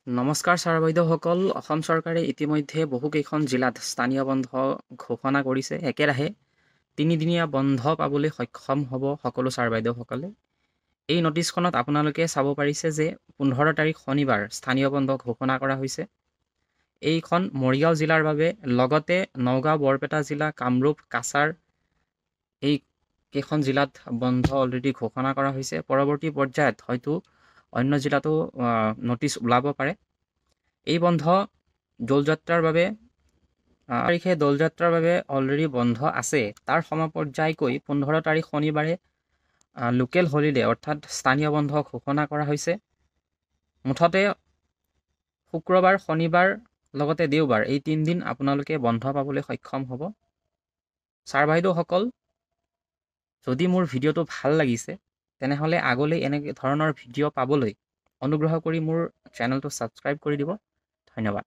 নমস্কাৰ ছাৰ বাইদেউসকল। অসম চৰকাৰে ইতিমধ্যে বহুকেইখন জিলাত স্থানীয় বন্ধ ঘোষণা কৰিছে। একেৰাহে 3 দিনীয়া বন্ধ পাবলৈ সক্ষম হ'ব সকলো ছাৰ বাইদেউসকলে। এই নটিছখনত আপোনালোকে চাব পাৰিছে যে 15 তাৰিখ শনিবাৰ স্থানীয় বন্ধ ঘোষণা কৰা হৈছে। এইখন মৰিগাঁও জিলাৰ বাবে, লগতে নগাঁও, বৰপেটা জিলা, কামৰূপ, কাছাৰ এই কেইখন জিলাত বন্ধ অলৰেডি ঘোষণা কৰা হৈছে। পৰৱৰ্তী পৰ্যায়ত হয়তো অন্য জিলাতো নটিছ ওলাব পাৰে। এই বন্ধ দৌলযাত্ৰাৰ বাবে তাৰিখে দৌলযাত্ৰাৰ বাবে অলৰেডি বন্ধ আছে। তাৰ সমপৰ্যায়কৈ 15 তাৰিখ শনিবাৰে লোকেল হলিডে অৰ্থাৎ স্থানীয় বন্ধ ঘোষণা কৰা হৈছে। মুঠতে শুক্ৰবাৰ, শনিবাৰ লগতে দেওবাৰ এই 3 দিন আপোনালোকে বন্ধ পাবলৈ সক্ষম হ'ব। ছাৰ বাইদেউসকল, যদি মোৰ ভিডিঅ'টো ভাল লাগিছে তেনেহ'লে আগলৈ এনে ধৰণৰ ভিডিঅ' পাবলৈ অনুগ্ৰহ কৰি মোৰ চেনেলটো ছাবস্ক্ৰাইব কৰি দিব। ধন্যবাদ।